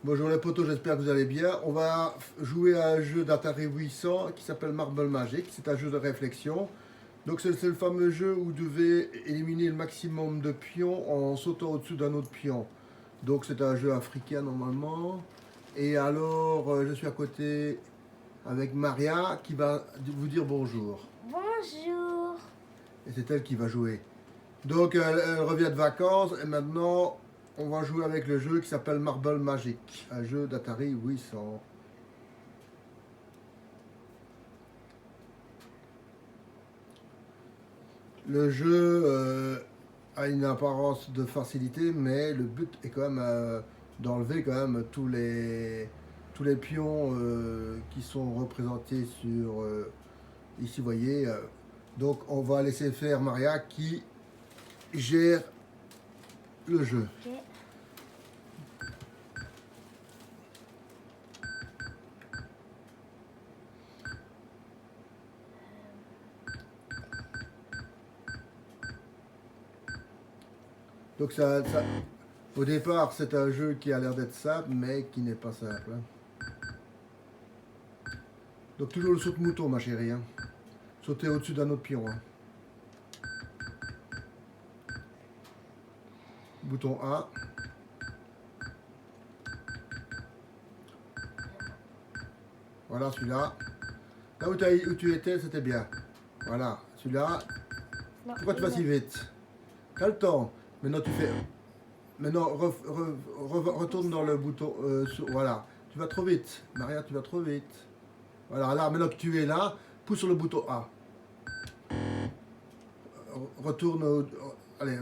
Bonjour les potos, j'espère que vous allez bien. On va jouer à un jeu d'Atari 800 qui s'appelle Marble Magic. C'est un jeu de réflexion. Donc c'est le fameux jeu où vous devez éliminer le maximum de pions en sautant au-dessus d'un autre pion. Donc c'est un jeu africain normalement. Et alors je suis à côté avec Maria qui va vous dire bonjour. Bonjour. Et c'est elle qui va jouer. Donc elle revient de vacances et maintenant on va jouer avec le jeu qui s'appelle Marble Magic, un jeu d'Atari 800. Le jeu a une apparence de facilité, mais le but est quand même d'enlever quand même tous les pions qui sont représentés sur ici, vous voyez. Donc on va laisser faire Maria qui gère le jeu. Ok. Donc au départ, c'est un jeu qui a l'air d'être simple, mais qui n'est pas simple, hein. Donc toujours le saute-mouton, ma chérie, hein. Sauter au-dessus d'un autre pion, hein. Bouton A. Voilà celui-là. Là où tu étais, c'était bien. Voilà, celui-là. Non, Pourquoi tu vas si vite? T'as le temps. Maintenant tu fais. Maintenant retourne dans le bouton. Voilà. Tu vas trop vite. Maria, tu vas trop vite. Voilà, là, maintenant que tu es là, pousse sur le bouton A. Retourne au. Allez,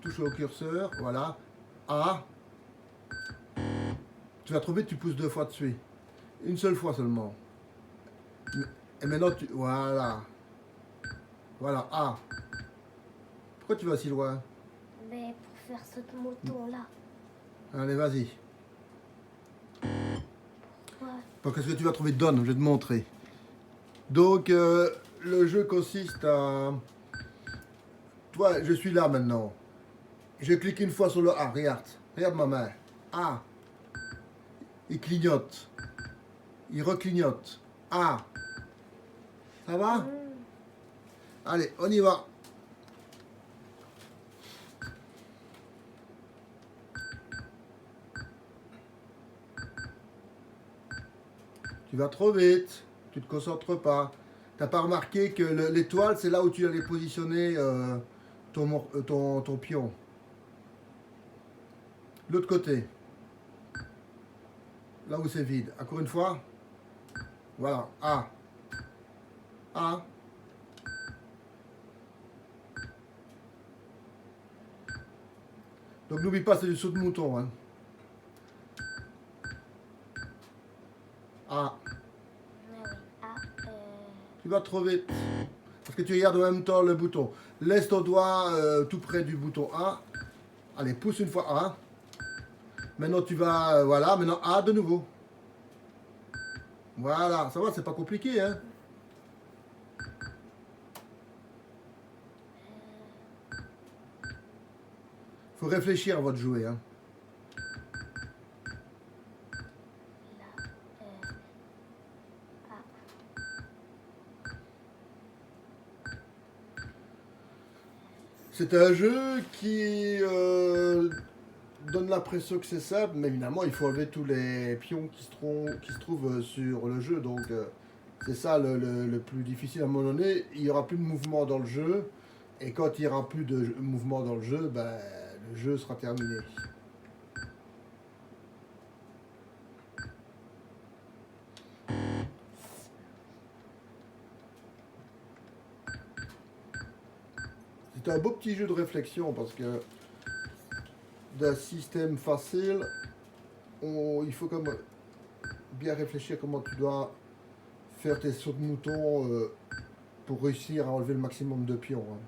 touche au curseur. Voilà. A. Tu vas trop vite, tu pousses deux fois dessus. Une seule fois seulement. Et maintenant tu. Voilà. Voilà, A. Pourquoi tu vas si loin? mais pour faire ce mouton là. Allez, vas-y. Pourquoi? Parce que tu vas trouver Don, je vais te montrer. Donc, le jeu consiste à. Toi, je suis là maintenant. Je clique une fois sur le A, regarde. Regarde ma main. A. Il clignote. Il reclignote. A. Ça va? Allez, on y va. Tu vas trop vite. Tu te concentres pas. T'as pas remarqué que l'étoile, c'est là où tu allais positionner ton pion. L'autre côté. Là où c'est vide. Encore une fois. Voilà. A. A. Donc n'oublie pas, c'est du saut de mouton, hein. A. Mais oui. Ah, Tu vas trop vite. Parce que tu regardes en même temps le bouton. Laisse ton doigt tout près du bouton A. Allez, pousse une fois A. Maintenant tu vas, voilà, maintenant A de nouveau. Voilà, ça va, c'est pas compliqué, hein. Faut réfléchir à votre jouet, hein. là. Ah. C'est un jeu qui donne l'impression que c'est simple, mais évidemment il faut enlever tous les pions qui se trouvent sur le jeu. Donc c'est ça le plus difficile à un moment donné. Il n'y aura plus de mouvement dans le jeu. Et quand il n'y aura plus de mouvement dans le jeu, ben, le jeu sera terminé. C'est un beau petit jeu de réflexion parce que d'un système facile, il faut comme bien réfléchir comment tu dois faire tes sauts de mouton pour réussir à enlever le maximum de pions, hein.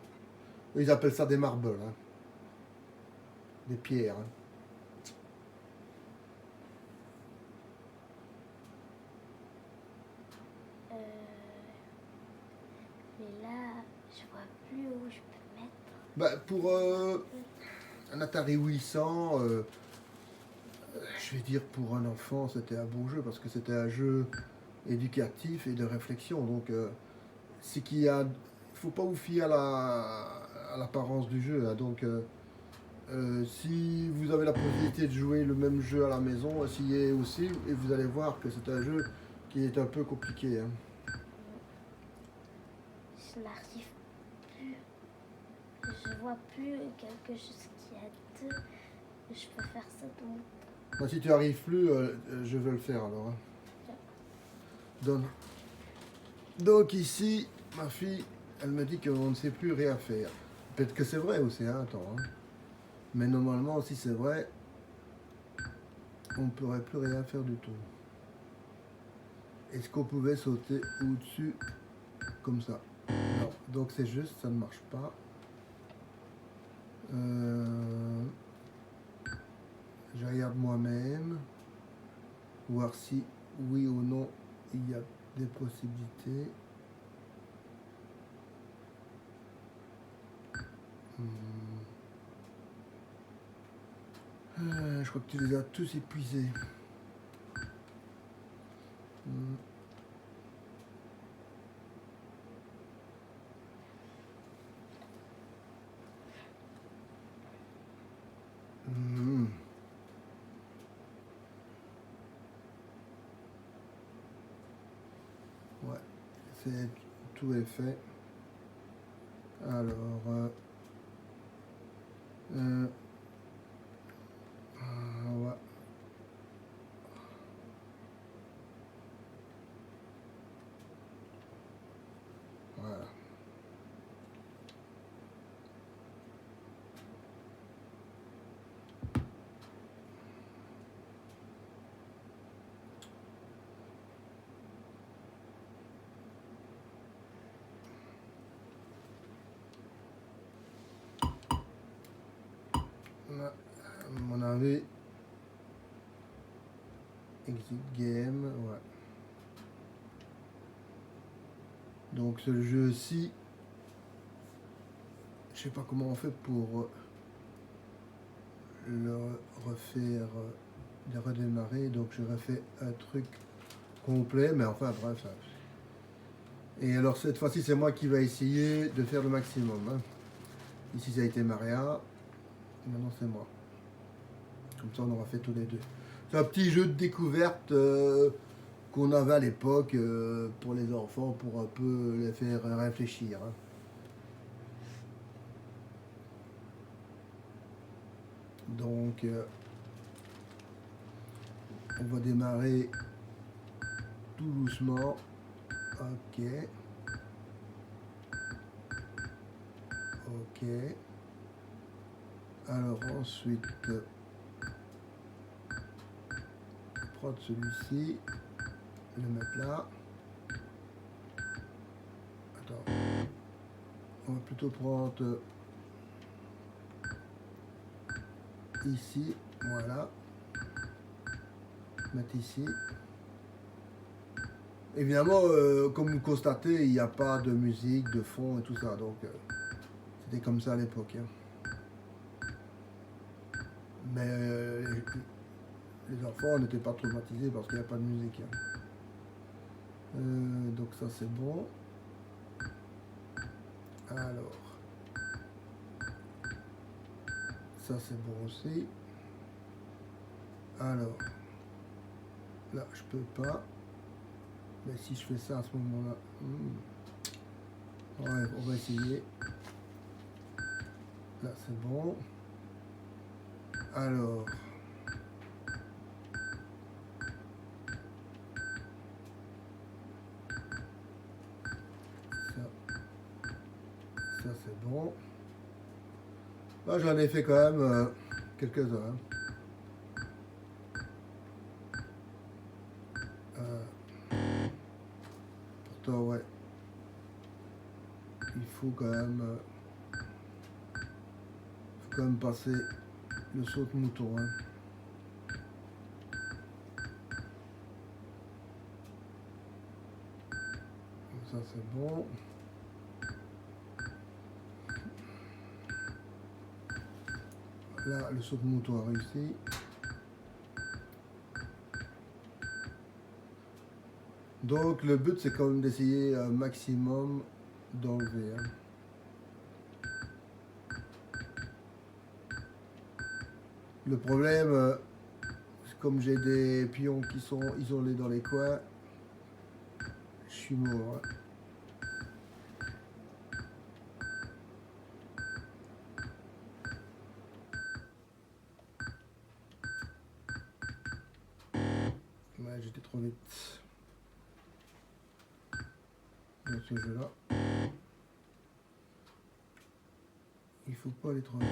Ils appellent ça des marbles, hein. Des pierres, hein. Mais là, je vois plus où je peux mettre. Bah, pour un Atari 800, je vais dire pour un enfant, c'était un bon jeu parce que c'était un jeu éducatif et de réflexion. Donc, c'est qu'il y a, faut pas vous fier à l'apparence du jeu, hein. Donc, si vous avez la possibilité de jouer le même jeu à la maison, essayez aussi et vous allez voir que c'est un jeu qui est un peu compliqué, hein. Je n'arrive plus. Je vois plus quelque chose qui a deux. Je peux faire ça donc. Bah, si tu arrives plus, je vais le faire alors, hein. Donne. Donc ici, ma fille, elle me dit qu'on ne sait plus rien faire. Peut-être que c'est vrai aussi, hein, attends, hein. Mais normalement, si c'est vrai, on ne pourrait plus rien faire du tout. Est-ce qu'on pouvait sauter au-dessus comme ça? Non. Donc c'est juste, ça ne marche pas. Je regarde moi-même, voir si oui ou non il y a des possibilités. Je crois que tu les as tous épuisés. Ouais, c'est tout est fait. Alors, ouais. Voilà. Là, à mon avis, exit game, ouais. Donc ce jeu-ci, je sais pas comment on fait pour le refaire, de redémarrer. Donc je refais un truc complet, mais enfin bref. Ça. Et alors cette fois-ci, c'est moi qui vais essayer de faire le maximum, hein. Ici, ça a été Maria. Maintenant, c'est moi. Comme ça, on aura fait tous les deux. C'est un petit jeu de découverte qu'on avait à l'époque pour les enfants, pour un peu les faire réfléchir, hein. Donc, on va démarrer tout doucement. Ok. Ok. Alors ensuite, prendre celui-ci, le mettre là. Attends. On va plutôt prendre ici, voilà. Mettre ici. Évidemment, comme vous constatez, il n'y a pas de musique, de fond et tout ça. Donc, c'était comme ça à l'époque, hein. Mais les enfants n'étaient pas traumatisés parce qu'il n'y a pas de musique, hein. Donc ça c'est bon. Alors, ça c'est bon aussi. Alors, là je peux pas. Mais si je fais ça à ce moment-là, ouais, on va essayer. Là c'est bon. Alors, ça c'est bon. Là j'en ai fait quand même quelques-uns, hein. Pourtant ouais, il faut quand même passer le saut de mouton, hein. Ça c'est bon. Là le saut de mouton a réussi. Donc le but c'est quand même d'essayer un maximum d'enlever. Hein. Le problème, comme j'ai des pions qui sont isolés dans les coins, je suis mort. Hein. Ouais, j'étais trop vite dans ce jeu-là. Il faut pas aller trop vite.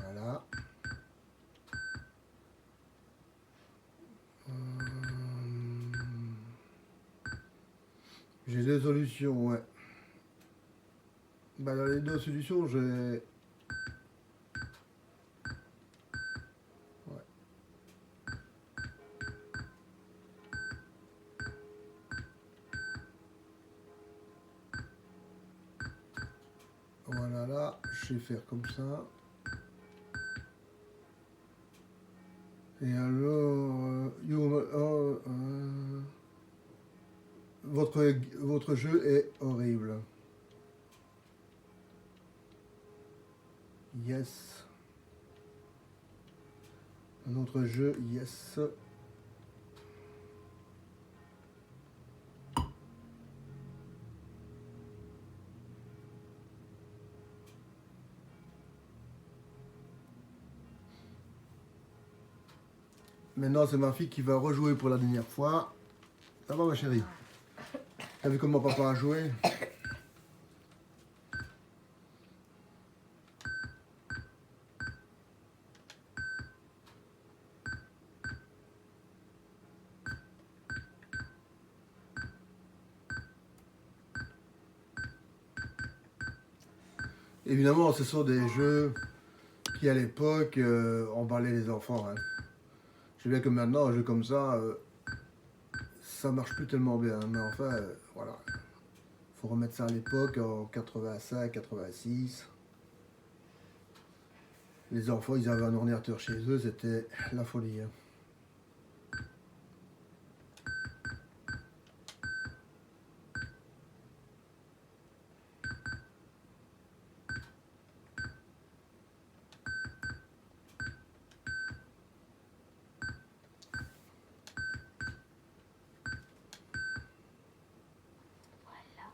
Voilà. J'ai deux solutions, ouais. Bah, dans les deux solutions, j'ai... Ouais. Voilà, là, je vais faire comme ça. Et alors, votre jeu est horrible. Yes. Un autre jeu, yes. Maintenant, c'est ma fille qui va rejouer pour la dernière fois. Ça va, ma chérie? T'as vu comment papa a joué? Évidemment, ce sont des jeux qui, à l'époque, emballaient les enfants. Hein. Je sais bien que maintenant, un jeu comme ça marche plus tellement bien. Mais enfin, voilà. Faut remettre ça à l'époque, en 85, 86. Les enfants, ils avaient un ordinateur chez eux, c'était la folie. Hein. Voilà.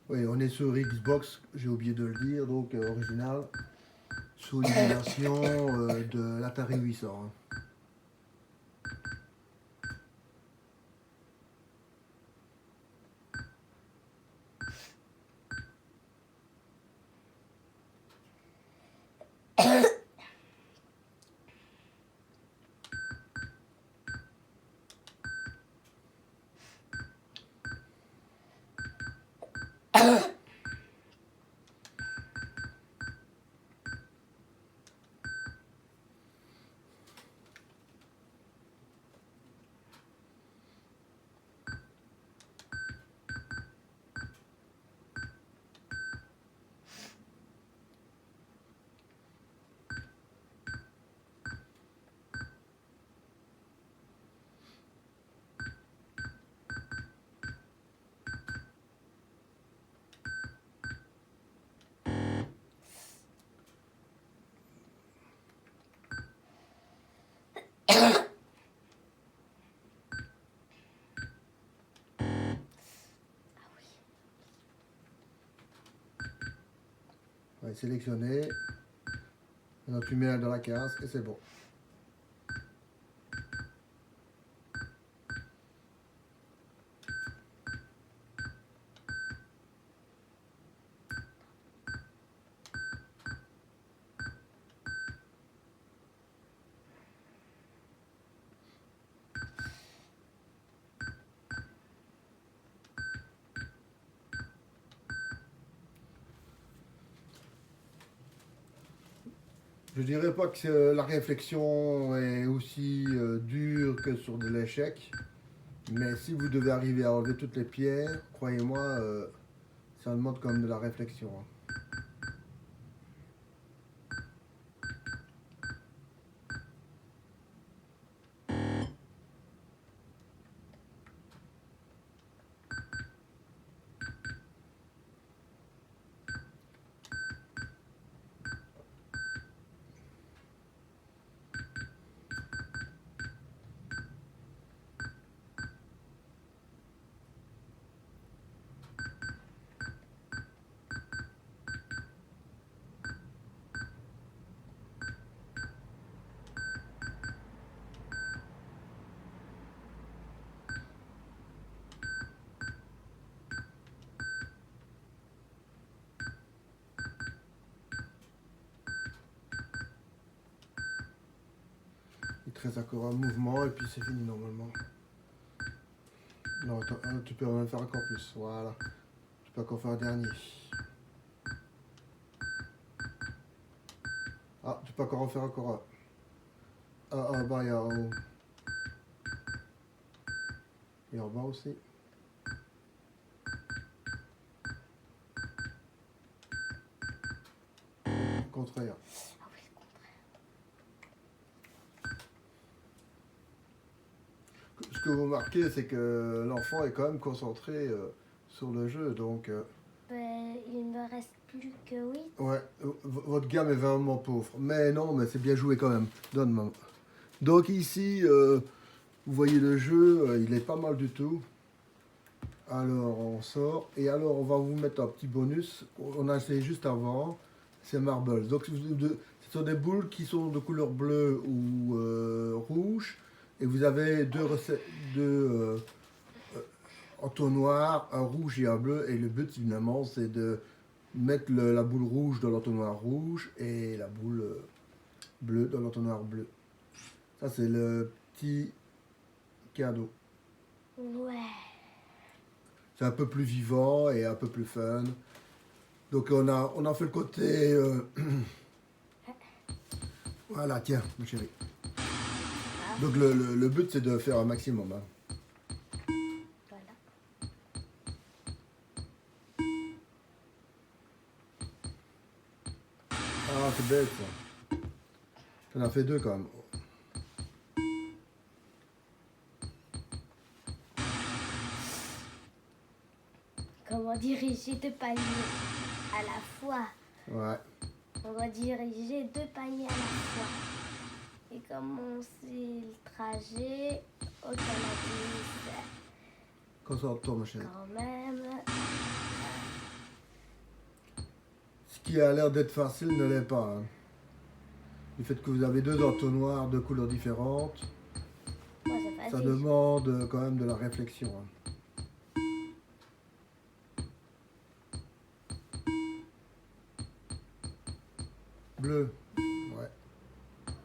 Oui, on est sur Xbox, j'ai oublié de le dire, donc original, sous l'émulation de l'Atari 800. Hein. Ouais, sélectionner, maintenant tu mets dans la case et c'est bon. Je dirais pas que la réflexion est aussi dure que sur de l'échec. Mais si vous devez arriver à enlever toutes les pierres, croyez-moi, ça demande quand même de la réflexion, hein. Il te reste encore un mouvement et puis c'est fini normalement. Non, attends, tu peux en faire encore plus. Voilà. Tu peux encore faire un dernier. Ah, tu peux encore en faire encore un. Ah, bah, il y a en haut. Et en bas aussi. Contraire. Ah oui, le contraire. Ce que vous remarquez, c'est que l'enfant est quand même concentré sur le jeu. Donc, Ben, il me reste plus que 8. ouais, votre gamme est vraiment pauvre. Mais non, mais c'est bien joué quand même. Donne, maman. Donc ici, vous voyez le jeu, il est pas mal du tout. Alors, on sort. Et alors, on va vous mettre un petit bonus. On a essayé juste avant. C'est Marbles. Donc, ce sont des boules qui sont de couleur bleue ou rouge. Et vous avez deux entonnoirs, un rouge et un bleu. Et le but, finalement, c'est de mettre la boule rouge dans l'entonnoir rouge et la boule bleue dans l'entonnoir bleu. Ça, c'est le petit cadeau. Ouais. C'est un peu plus vivant et un peu plus fun. Donc on a fait le côté... Voilà, tiens, ma chérie. Donc le but, c'est de faire un maximum, hein. Voilà. Ah, c'est bête, ça. On a fait deux, quand même. Comment diriger 2 paniers à la fois? Ouais. On doit diriger 2 paniers à la fois. Et commencer le trajet au cannabis. Concentre-toi, ma chérie. Quand même. Ce qui a l'air d'être facile ne l'est pas, hein. Du fait que vous avez deux entonnoirs de couleurs différentes, Moi, c'est ça facile. demande quand même de la réflexion, hein. Bleu. Ouais.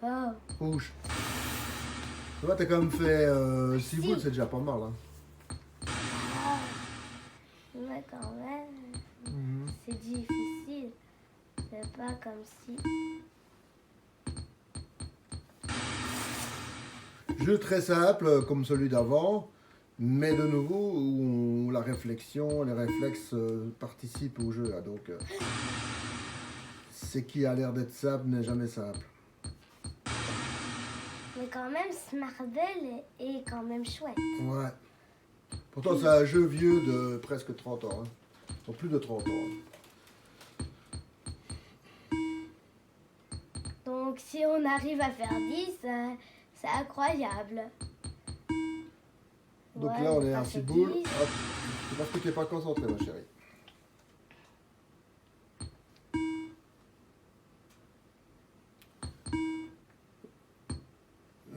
Oh. Rouge. Tu vois, t'as quand même fait 6 Si. boules, c'est déjà pas mal, hein. Ah. Mais quand même, c'est difficile. C'est pas comme si... Jeu très simple, comme celui d'avant, mais de nouveau, où la réflexion, les réflexes participent au jeu, hein. Donc, ce qui a l'air d'être simple n'est jamais simple. Mais quand même, ce Marvel est quand même chouette. Ouais. Pourtant, c'est un jeu vieux de presque 30 ans, hein. Enfin, plus de 30 ans, hein. Donc si on arrive à faire 10, c'est incroyable. Donc Ouais, là, on est ça à fait 6 boules. 10. Hop. C'est parce que tu n'es pas concentré, ma chérie.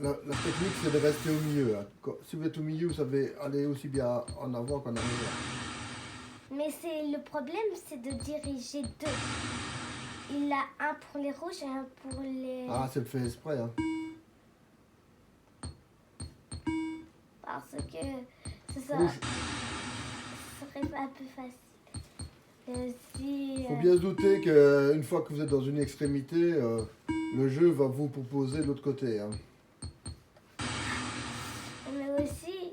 La technique, c'est de rester au milieu, hein. Si vous êtes au milieu, vous savez aller aussi bien en avant qu'en arrière. Mais c'est le problème, c'est de diriger 2. Il a un pour les rouges et un pour les... Ah, c'est fait exprès, hein. Parce que ce Rouge. serait un peu facile. aussi, Faut bien se douter qu'une fois que vous êtes dans une extrémité, le jeu va vous proposer de l'autre côté. Hein. mais aussi,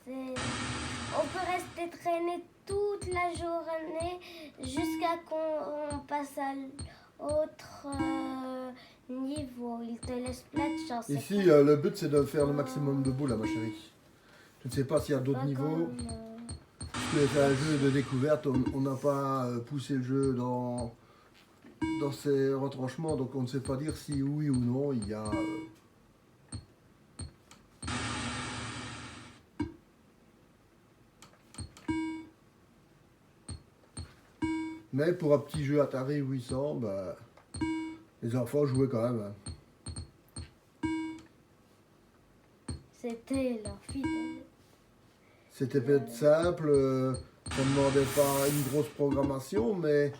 on peut rester traîné toute la journée jusqu'à qu'on passe à l'autre niveau. Il te laisse plein de chance. Ici, le but c'est de faire le maximum de boules, ma chérie. Je ne sais pas s'il y a d'autres Pas niveaux. comme, C'est un jeu de découverte, on n'a pas poussé le jeu dans ses retranchements, donc on ne sait pas dire si oui ou non il y a... Mais pour un petit jeu Atari 800, bah, les enfants jouaient quand même. Hein. C'était leur fidèle. C'était peut-être simple, ça ne demandait pas une grosse programmation, mais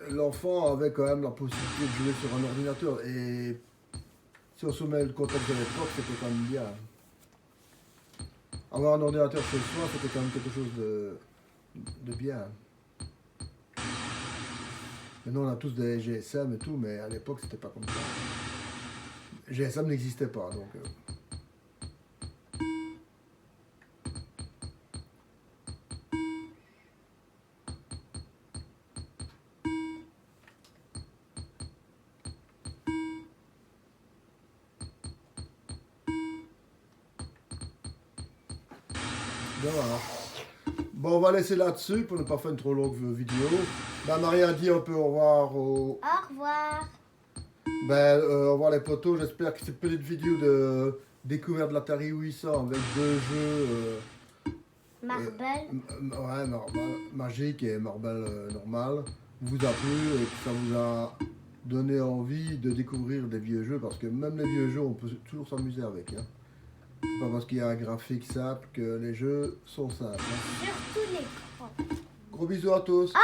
l'enfant avait quand même la possibilité de jouer sur un ordinateur. Et si on se met le contexte de l'époque, c'était quand même bien. Avoir un ordinateur chez soi, c'était quand même quelque chose de bien. Maintenant, on a tous des GSM et tout, mais à l'époque, c'était pas comme ça. GSM n'existait pas, donc... Voilà. Bon, on va laisser là-dessus pour ne pas faire une trop longue vidéo. Ben, Marie a dit un peu au revoir Au revoir. au revoir les potos. J'espère que cette petite vidéo de découverte de l'Atari 800 avec deux jeux... Marble. Ouais, magique et marble normal vous a plu et que ça vous a donné envie de découvrir des vieux jeux parce que même les vieux jeux, on peut toujours s'amuser avec. Hein. C'est pas parce qu'il y a un graphique simple que les jeux sont simples. Hein. Surtout les grands. Gros bisous à tous.